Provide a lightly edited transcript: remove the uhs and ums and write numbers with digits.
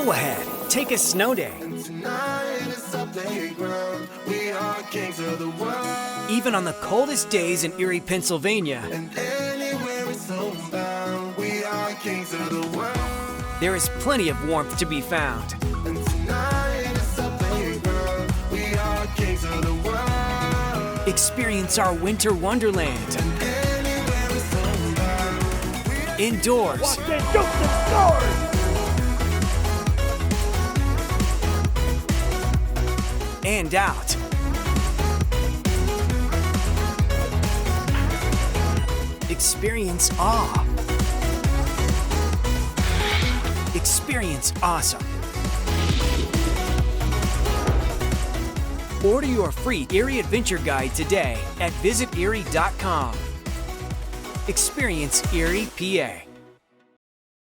Go ahead, take a snow day. Even on the coldest days in Erie, Pennsylvania, there is plenty of warmth to be found. Experience our winter wonderland. Indoors. And out. Experience awe. Experience awesome. Order your free Erie Adventure Guide today at visiterie.com. Experience Erie, PA.